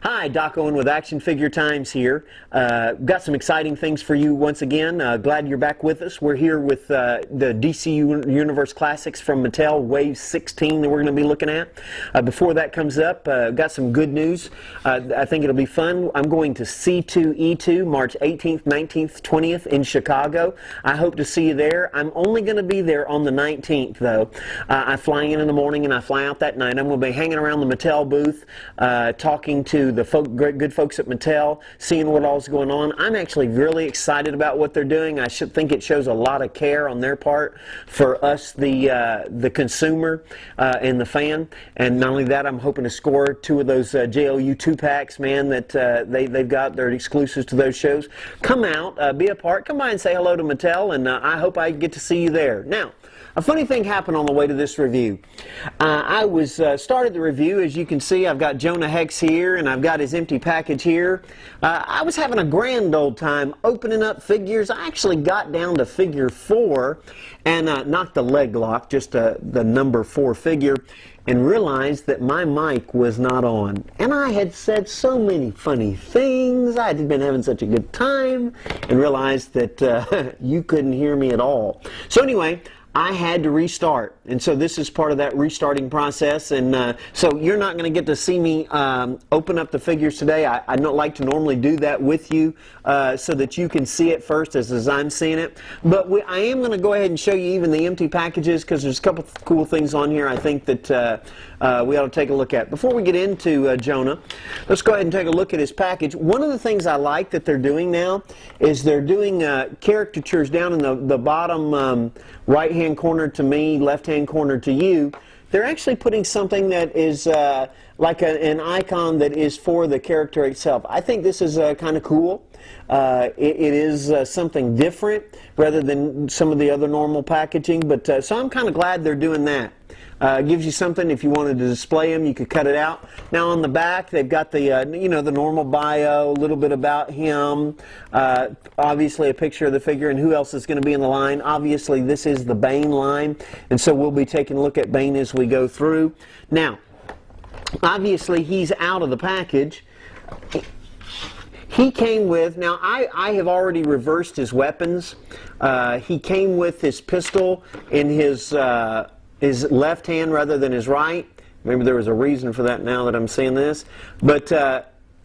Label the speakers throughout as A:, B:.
A: Hi, Doc Owen with Action Figure Times here. Got some exciting things for you once again. Glad you're back with us. We're here with the DC Universe Classics from Mattel, Wave 16 that we're going to be looking at. Before that comes up, got some good news. I think it'll be fun. I'm going to C2E2 March 18th, 19th, 20th in Chicago. I hope to see you there. I'm only going to be there on the 19th, though. I fly in the morning and I fly out that night. I'm going to be hanging around the Mattel booth, talking to the good folks at Mattel, seeing what all's going on. I'm actually really excited about what they're doing. I should think it shows a lot of care on their part for us, the consumer and the fan. And not only that, I'm hoping to score two of those JLU 2-packs, man, that they've got. They're exclusives to those shows. Come out, be a part, come by and say hello to Mattel, and I hope I get to see you there. Now, a funny thing happened on the way to this review. I started the review, as you can see. I've got Jonah Hex here, and I've got his empty package here. I was having a grand old time opening up figures. I actually got down to figure 4, and not the leg lock, just the number 4 figure, and realized that my mic was not on. And I had said so many funny things. I had been having such a good time, and realized that you couldn't hear me at all. So anyway, I had to restart, and so this is part of that restarting process, and so you're not going to get to see me open up the figures today. I don't like to normally do that with you so that you can see it first as I'm seeing it, but I am going to go ahead and show you even the empty packages, because there's a couple of cool things on here I think that we ought to take a look at. Before we get into Jonah, let's go ahead and take a look at his package. One of the things I like that they're doing now is they're doing caricatures down in the bottom right-hand corner to me, left-hand corner to you. They're actually putting something that is like an icon that is for the character itself. I think this is kind of cool. It is something different rather than some of the other normal packaging, but so I'm kind of glad they're doing that. Gives you something if you wanted to display them, you could cut it out. Now on the back, they've got the the normal bio, a little bit about him, obviously a picture of the figure and who else is going to be in the line. Obviously this is the Bane line, and so we'll be taking a look at Bane as we go through. Now, obviously he's out of the package. He came with, now I have already reversed his weapons. He came with his pistol in his left hand rather than his right. Maybe there was a reason for that now that I'm seeing this. But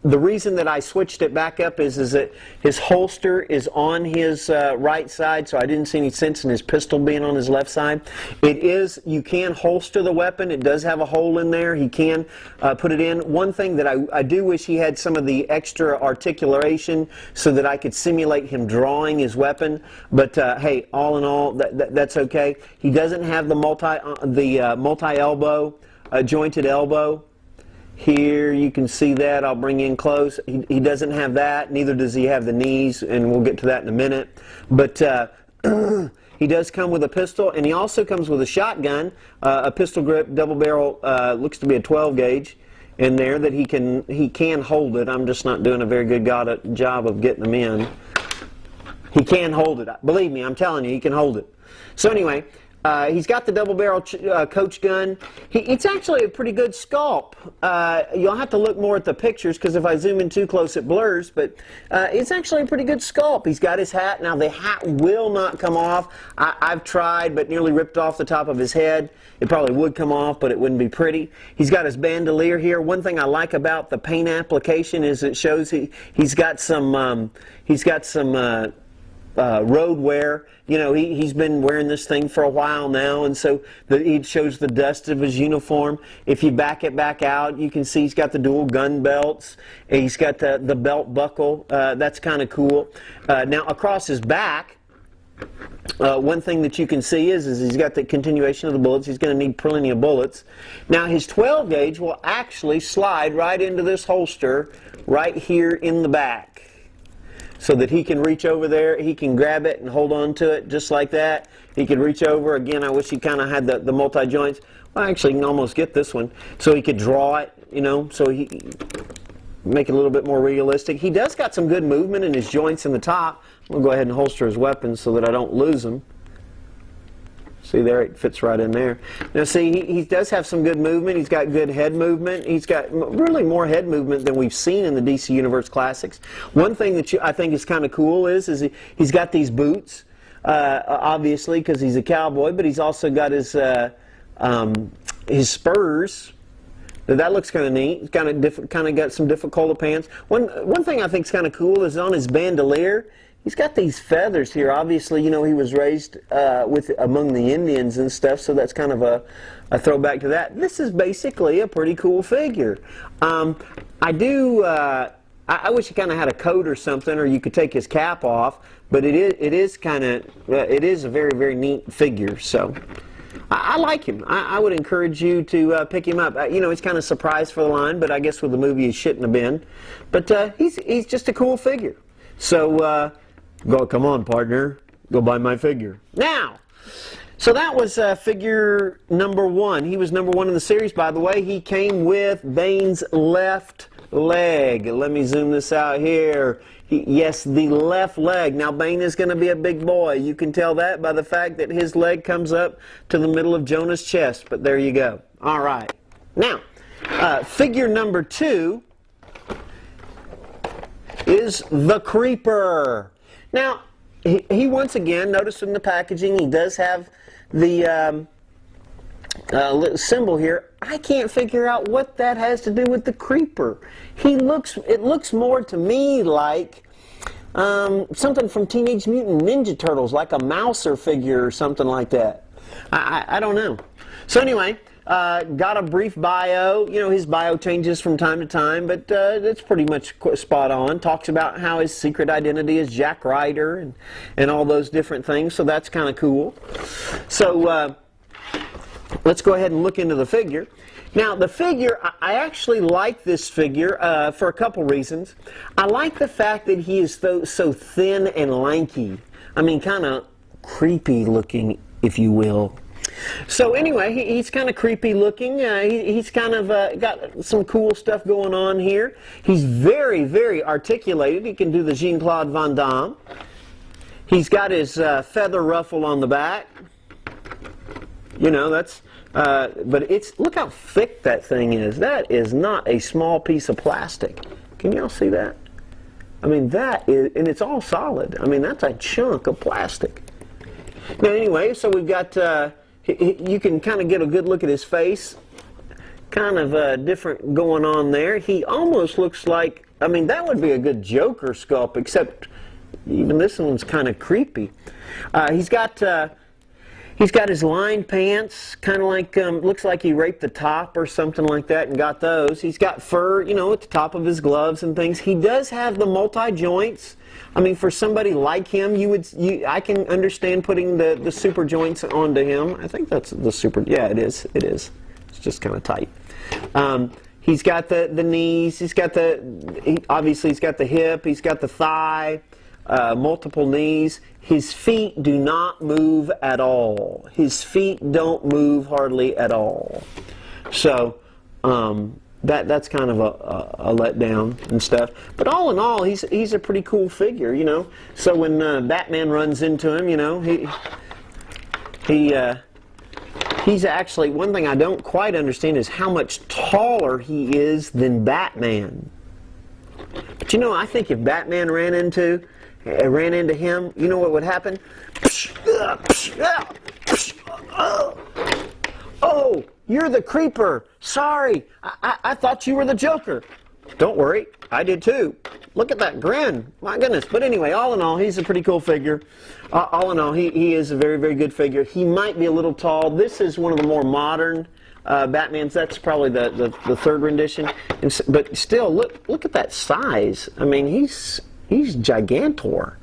A: the reason that I switched it back up is that his holster is on his right side, so I didn't see any sense in his pistol being on his left side. You can holster the weapon. It does have a hole in there. He can put it in. One thing that I do wish he had some of the extra articulation so that I could simulate him drawing his weapon. But hey, all in all, that's okay. He doesn't have the multi-elbow, jointed elbow. Here you can see that. I'll bring in close. He doesn't have that. Neither does he have the knees, and we'll get to that in a minute. But he does come with a pistol, and he also comes with a shotgun, a pistol grip, double barrel, looks to be a 12 gauge in there that he can hold it. I'm just not doing a very good job of getting them in. He can hold it. Believe me, I'm telling you, he can hold it. So anyway, he's got the double barrel coach gun. It's actually a pretty good sculpt. You'll have to look more at the pictures, because if I zoom in too close it blurs, but it's actually a pretty good sculpt. He's got his hat. Now the hat will not come off. I've tried, but nearly ripped off the top of his head. It probably would come off, but it wouldn't be pretty. He's got his bandolier here. One thing I like about the paint application is it shows he's got some road wear. You know, he's been wearing this thing for a while now, and so it shows the dust of his uniform. If you back it back out, you can see he's got the dual gun belts. He's got the belt buckle. That's kind of cool. Now across his back, one thing that you can see is he's got the continuation of the bullets. He's going to need plenty of bullets. Now his 12 gauge will actually slide right into this holster right here in the back, so that he can reach over there, he can grab it and hold on to it just like that. He could reach over. Again, I wish he kind of had the multi-joints. Well, actually, you can almost get this one. So he could draw it, you know, so he make it a little bit more realistic. He does got some good movement in his joints in the top. I'm going to go ahead and holster his weapons so that I don't lose them. See there, it fits right in there. Now see, he does have some good movement. He's got good head movement. He's got really more head movement than we've seen in the DC Universe Classics. One thing that I think is kind of cool is he's got these boots, obviously, because he's a cowboy, but he's also got his spurs. That looks kind of neat. He's kind of got some difficult pants. One thing I think is kind of cool is on his bandolier. He's got these feathers here. Obviously, you know, he was raised among the Indians and stuff, so that's kind of a throwback to that. This is basically a pretty cool figure. I wish he kind of had a coat or something, or you could take his cap off. But it is a very, very neat figure. So I like him. I would encourage you to pick him up. You know, he's kind of surprised for the line, but I guess with the movie he shouldn't have been. But he's just a cool figure. So. Come on, partner. Go buy my figure. Now, so that was figure number 1. He was number 1 in the series, by the way. He came with Bane's left leg. Let me zoom this out here. Yes, the left leg. Now, Bane is going to be a big boy. You can tell that by the fact that his leg comes up to the middle of Jonah's chest. But there you go. All right. Now, figure number 2 is the Creeper. Now, he once again, notice in the packaging, he does have the little symbol here. I can't figure out what that has to do with the Creeper. It looks more to me like something from Teenage Mutant Ninja Turtles, like a Mouser figure or something like that. I don't know. So anyway, got a brief bio. You know, his bio changes from time to time, but it's pretty much spot on. Talks about how his secret identity is Jack Ryder and all those different things, so that's kind of cool. So let's go ahead and look into the figure. Now, the figure, I actually like this figure for a couple reasons. I like the fact that he is so thin and lanky. I mean, kind of creepy looking, if you will. So anyway, he's kind of creepy looking. He's kind of got some cool stuff going on here. He's very, very articulated. He can do the Jean-Claude Van Damme. He's got his feather ruffle on the back. You know, that's... but look how thick that thing is. That is not a small piece of plastic. Can y'all see that? I mean, that is... And it's all solid. I mean, that's a chunk of plastic. Now, anyway, so we've got... you can kind of get a good look at his face. Kind of different going on there. He almost looks like, I mean, that would be a good Joker sculpt, except even this one's kind of creepy. He's got his lined pants, kind of like, looks like he raped the top or something like that and got those. He's got fur, you know, at the top of his gloves and things. He does have the multi-joints. I mean, for somebody like him, I can understand putting the super joints onto him. I think that's the super, yeah, it is. It's just kind of tight. He's got the knees, obviously he's got the hip, he's got the thigh, multiple knees. His feet do not move at all. His feet don't move hardly at all. So, that's kind of a letdown and stuff. But all in all, he's a pretty cool figure, you know. So when Batman runs into him, you know, he's actually, one thing I don't quite understand is how much taller he is than Batman. But you know, I think if Batman ran into him, you know what would happen? Oh, you're the Creeper. Sorry, I thought you were the Joker. Don't worry, I did too. Look at that grin. My goodness. But anyway, all in all, he's a pretty cool figure. All in all, he is a very, very good figure. He might be a little tall. This is one of the more modern Batmans. That's probably the third rendition. But still, look at that size. I mean, he's gigantor.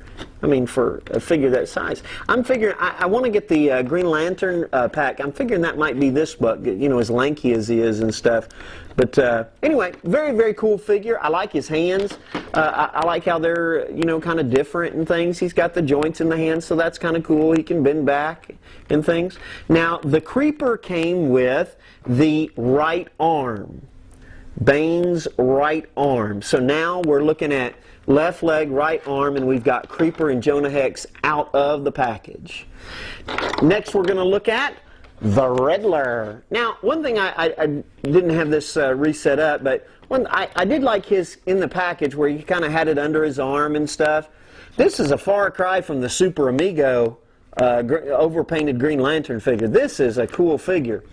A: I mean, for a figure that size. I'm figuring, I want to get the Green Lantern pack. I'm figuring that might be this book, you know, as lanky as he is and stuff. But anyway, very, very cool figure. I like his hands. I like how they're, you know, kind of different and things. He's got the joints in the hands, so that's kind of cool. He can bend back and things. Now, the Creeper came with the right arm. Bane's right arm. So now we're looking at left leg, right arm, and we've got Creeper and Jonah Hex out of the package. Next we're going to look at the Riddler. Now, one thing I didn't have this reset up, but I did like his in the package where he kind of had it under his arm and stuff. This is a far cry from the Super Amigo overpainted Green Lantern figure. This is a cool figure.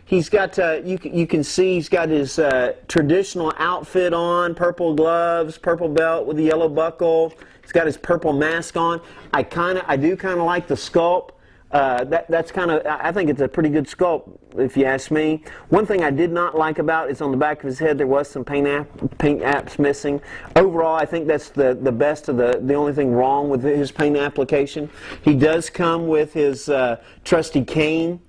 A: He's got, you can see he's got his traditional outfit on, purple gloves, purple belt with a yellow buckle. He's got his purple mask on. I do kind of like the sculpt. That's kind of, I think it's a pretty good sculpt, if you ask me. One thing I did not like about is on the back of his head there was some paint apps missing. Overall, I think that's the best of the only thing wrong with his paint application. He does come with his trusty cane,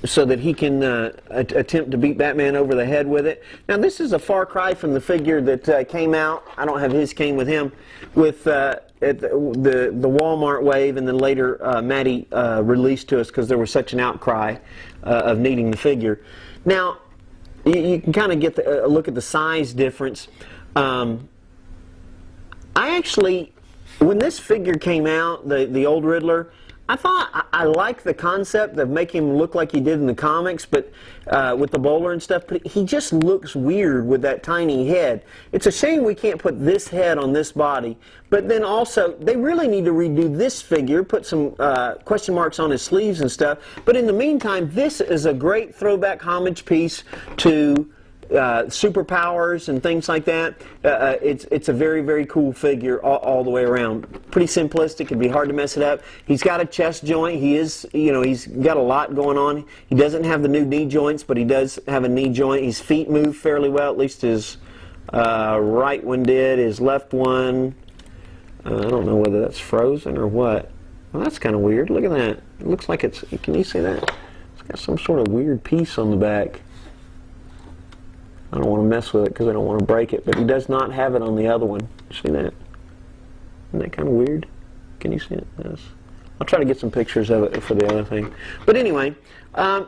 A: so that he can attempt to beat Batman over the head with it. Now, this is a far cry from the figure that came out. I don't have his cane with him, with at the Walmart wave, and then later Matty released to us because there was such an outcry of needing the figure. Now, you can kind of get a look at the size difference. I actually, when this figure came out, the old Riddler, I thought I liked the concept of making him look like he did in the comics, but with the bowler and stuff, but he just looks weird with that tiny head. It's a shame we can't put this head on this body, but then also, they really need to redo this figure, put some question marks on his sleeves and stuff, but in the meantime, this is a great throwback homage piece to superpowers and things like that. It's a very, very cool figure all the way around. Pretty simplistic. It'd be hard to mess it up. He's got a chest joint. He is, he's got a lot going on. He doesn't have the new knee joints, but he does have a knee joint. His feet move fairly well. At least his right one did. His left one, I don't know whether that's frozen or what. Well, that's kind of weird. Look at that. It looks like it's, can you see that? It's got some sort of weird piece on the back. I don't want to mess with it because I don't want to break it, but he does not have it on the other one. See that? Isn't that kind of weird? Can you see it? Yes. I'll try to get some pictures of it for the other thing. But anyway,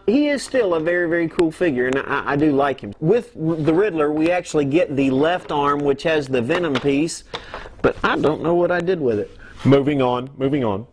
A: he is still a very, very cool figure, and I do like him. With the Riddler, we actually get the left arm, which has the Venom piece, but I don't know what I did with it. Moving on, moving on.